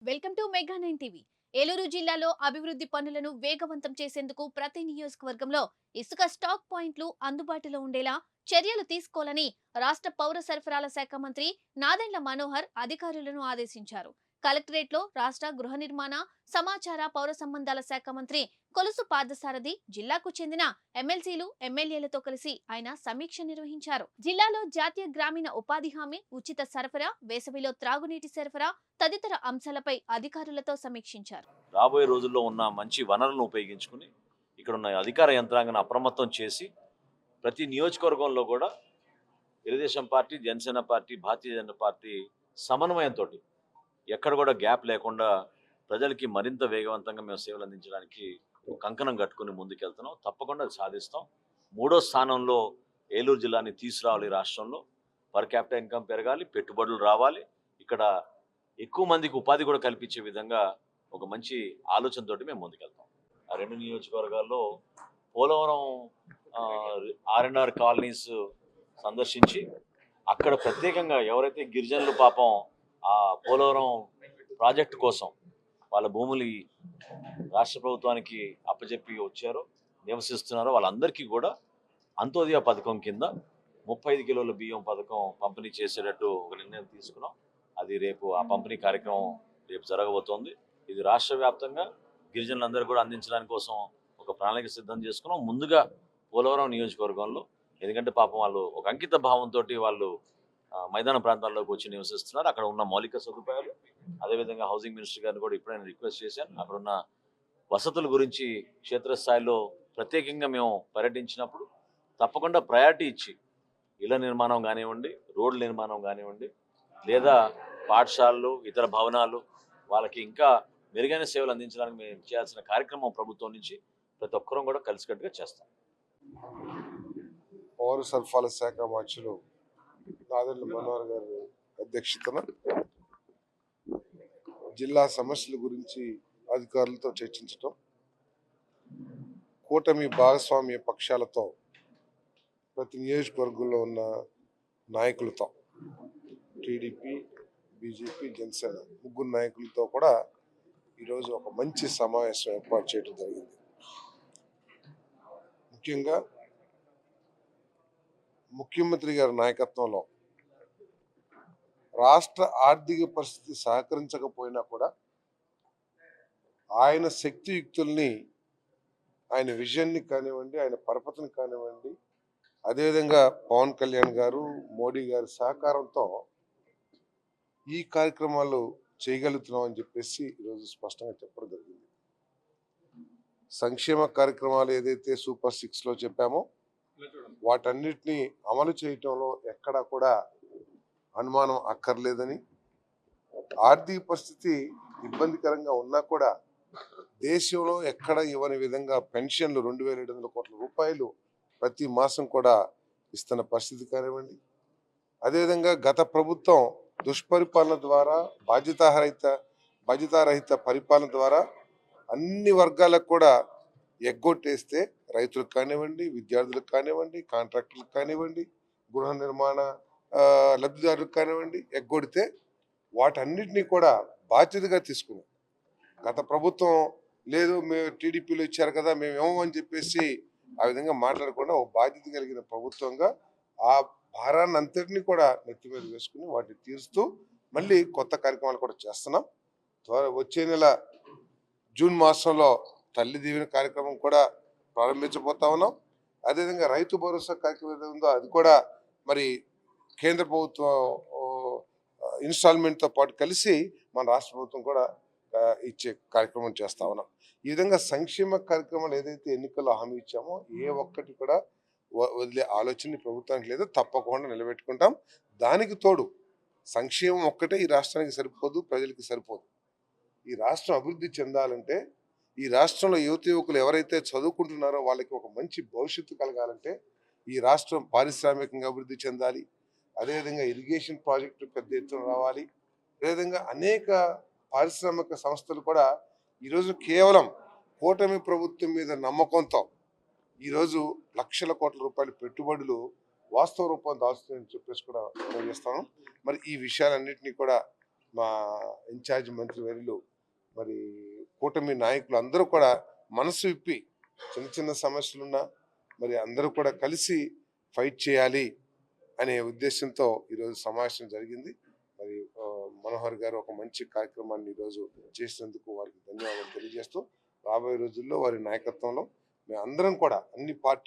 Welcome to mega 9 TV. Eluru జిల్లాలో అభివృద్ధి పనులను వేగవంతం చేసేందుకు ప్రతి నియోజకవర్గంలో ఇసుక స్టాక్ పాయింట్లు అందుబాటులో ఉండేలా చర్యలు తీసుకోవాలని రాష్ట్ర పౌర సరఫరాల శాఖ మంత్రి నాదెండ్ల మనోహర్ అధికారులను ఆదేశించారు. కలెక్టరేట్లో రాష్ట్ర గృహ నిర్మాణ, సమాచార, పౌర సంబంధాల శాఖ మంత్రి కొలుసు పార్థసారథి, జిల్లాకు చెందిన ఎమ్మెల్సీలు, ఎమ్మెల్యేలతో కలిసి ఆయన సమీక్ష నిర్వహించారు. జిల్లాలో జాతీయ గ్రామీణ ఉపాధి హామీ, ఉచిత సరఫరా, వేసవిలో త్రాగునీటి సరఫరా తదితర అంశాలపై అధికారులతో సమీక్షించారు. రాబోయే రోజుల్లో ఉన్న మంచి వనరులను ఉపయోగించుకుని ఇక్కడ ఉన్న అధికార యంత్రాంగాన్ని అప్రమత్తం చేసి ప్రతి నియోజకవర్గంలో కూడా Telugu Desam party, Janasena party, Bharatiya Janata party సమన్వయంతో ఎక్కడ కూడా గ్యాప్ లేకుండా ప్రజలకి మరింత వేగవంతంగా మేము సేవలు అందించడానికి కంకణం కట్టుకుని ముందుకెళ్తున్నాం. తప్పకుండా అది సాధిస్తాం. 3వ స్థానంలో ఏలూరు జిల్లాని తీసుకురావాలి. రాష్ట్రంలో పర్ క్యాపిటల్ ఇన్కమ్ పెరగాలి, పెట్టుబడులు రావాలి, ఇక్కడ ఎక్కువ మందికి ఉపాధి కూడా కల్పించే విధంగా ఒక మంచి ఆలోచనతోటి మేము ముందుకెళ్తాం. ఆ 2 నియోజకవర్గాల్లో పోలవరం R&R కాలనీస్ సందర్శించి అక్కడ ప్రత్యేకంగా ఎవరైతే గిరిజనులు పాపం ఆ పోలవరం ప్రాజెక్టు కోసం వాళ్ళ భూములు రాష్ట్ర ప్రభుత్వానికి అప్పచెప్పి వచ్చారో, నివసిస్తున్నారో వాళ్ళందరికీ కూడా అంత్యోదయ పథకం కింద 35 కిలోల బియ్యం పథకం పంపిణీ చేసేటట్టు ఒక నిర్ణయం తీసుకున్నాం. అది రేపు ఆ పంపిణీ కార్యక్రమం రేపు జరగబోతోంది. ఇది రాష్ట్ర వ్యాప్తంగా గిరిజనులందరూ కూడా అందించడానికి కోసం ఒక ప్రణాళిక సిద్ధం చేసుకున్నాం. ముందుగా పోలవరం నియోజకవర్గంలో, ఎందుకంటే పాపం వాళ్ళు ఒక అంకిత భావంతో వాళ్ళు మైదాన ప్రాంతాల్లోకి వచ్చి నివసిస్తున్నారు. అక్కడ ఉన్న మౌలిక సదుపాయాలు, అదేవిధంగా హౌసింగ్ మినిస్టర్ గారిని కూడా ఇప్పుడైనా రిక్వెస్ట్ చేశాను. అక్కడ ఉన్న వసతుల గురించి క్షేత్రస్థాయిలో ప్రత్యేకంగా మేము పర్యటించినప్పుడు తప్పకుండా ప్రయారిటీ ఇచ్చి ఇళ్ల నిర్మాణం కానివ్వండి, రోడ్ల నిర్మాణం కానివ్వండి, లేదా పాఠశాలలు, ఇతర భవనాలు, వాళ్ళకి ఇంకా మెరుగైన సేవలు అందించడానికి మేము చేయాల్సిన కార్యక్రమం ప్రభుత్వం నుంచి ప్రతి ఒక్కరూ కూడా కలిసికట్టుగా చేస్తాం. పౌర సరఫరాల శాఖ మంత్రులు నాదెండ్ల మనోహర్ గారి అధ్యక్షతన జిల్లా సమస్యల గురించి అధికారులతో చర్చించడం, కూటమి భాగస్వామ్య పక్షాలతో, ప్రతి నియోజకవర్గంలో ఉన్న నాయకులతో, టీడీపీ, బీజేపీ, జనసేన ముగ్గురు నాయకులతో కూడా ఈరోజు ఒక మంచి సమావేశం ఏర్పాటు చేయడం జరిగింది. ముఖ్యంగా ముఖ్యమంత్రి గారి నాయకత్వంలో రాష్ట్ర ఆర్థిక పరిస్థితి సహకరించకపోయినా కూడా ఆయన శక్తియుక్తుల్ని, ఆయన విజన్ని కానివ్వండి, ఆయన పరపతిని కానివ్వండి, అదేవిధంగా పవన్ కళ్యాణ్ గారు, మోడీ గారి సహకారంతో ఈ కార్యక్రమాలు చేయగలుగుతున్నాం అని చెప్పేసి ఈరోజు స్పష్టంగా చెప్పడం జరిగింది. సంక్షేమ కార్యక్రమాలు ఏదైతే సూపర్ 6లో చెప్పామో వాటన్నిటినీ అమలు చేయటంలో ఎక్కడా కూడా అనుమానం అక్కర్లేదని, ఆర్థిక పరిస్థితి ఇబ్బందికరంగా ఉన్నా కూడా దేశంలో ఎక్కడ ఇవ్వని విధంగా పెన్షన్లు 2,700 కోట్ల రూపాయలు ప్రతి మాసం కూడా ఇస్తున్న పరిస్థితి కానివ్వండి, అదేవిధంగా గత ప్రభుత్వం దుష్పరిపాలన ద్వారా, బాధ్యతారహిత పరిపాలన ద్వారా అన్ని వర్గాలకు కూడా ఎగ్గొట్టేస్తే, రైతులకు కానివ్వండి, విద్యార్థులకు కానివ్వండి, కాంట్రాక్టర్లకు కానివ్వండి, గృహ నిర్మాణ లబ్ధిదారులకు కానివ్వండి, ఎగ్గొడితే వాటన్నిటినీ కూడా బాధ్యతగా తీసుకున్నాం. గత ప్రభుత్వం లేదు, మేము టీడీపీలో ఇచ్చారు కదా మేము ఏమని చెప్పేసి ఆ విధంగా మాట్లాడకుండా ఒక బాధ్యత కలిగిన ప్రభుత్వంగా ఆ భారాన్ని అంతటినీ కూడా నెత్తి మీద వేసుకుని వాటిని తీరుస్తూ మళ్ళీ కొత్త కార్యక్రమాలు కూడా చేస్తున్నాం. వచ్చే నెల జూన్ మాసంలో తల్లి దీవెన కార్యక్రమం కూడా ప్రారంభించబోతా ఉన్నాం. అదేవిధంగా రైతు భరోసా కార్యక్రమం ఏదైతే ఉందో అది కూడా మరి కేంద్ర ప్రభుత్వం ఇన్స్టాల్మెంట్తో పాటు కలిసి మన రాష్ట్ర ప్రభుత్వం కూడా ఇచ్చే కార్యక్రమం చేస్తా ఉన్నాం. ఈ విధంగా సంక్షేమ కార్యక్రమాలు ఏదైతే ఎన్నికల్లో హామీ ఇచ్చామో ఏ ఒక్కటి కూడా వదిలే ఆలోచన ప్రభుత్వానికి లేదు, తప్పకుండా నిలబెట్టుకుంటాం. దానికి తోడు సంక్షేమం ఒక్కటే ఈ రాష్ట్రానికి సరిపోదు, ప్రజలకి సరిపోదు. ఈ రాష్ట్రం అభివృద్ధి చెందాలంటే, ఈ రాష్ట్రంలో యువకులు ఎవరైతే చదువుకుంటున్నారో వాళ్ళకి ఒక మంచి భవిష్యత్తు కలగాలంటే ఈ రాష్ట్రం పారిశ్రామికంగా అభివృద్ధి చెందాలి. అదేవిధంగా ఇరిగేషన్ ప్రాజెక్టు పెద్ద ఎత్తున రావాలి. అదేవిధంగా అనేక పారిశ్రామిక సంస్థలు కూడా ఈరోజు కేవలం కూటమి ప్రభుత్వం మీద నమ్మకంతో ఈరోజు లక్షల కోట్ల రూపాయల పెట్టుబడులు వాస్తవ రూపం దాల్చుతుందని చెప్పేసి కూడా మనం చేస్తాను. మరి ఈ విషయాలన్నింటినీ కూడా మా ఇన్ఛార్జ్ మంత్రి వర్యులు మరి కూటమి నాయకులు అందరూ కూడా మనసు విప్పి చిన్న చిన్న సమస్యలున్నా మరి అందరూ కూడా కలిసి ఫైట్ చేయాలి అనే ఉద్దేశంతో ఈరోజు సమావేశం జరిగింది. మరి మనోహర్ గారు ఒక మంచి కార్యక్రమాన్ని ఈరోజు చేసినందుకు వారికి ధన్యవాదాలు తెలియజేస్తూ రాబోయే రోజుల్లో వారి నాయకత్వంలో మేము అందరం కూడా అన్ని పార్టీ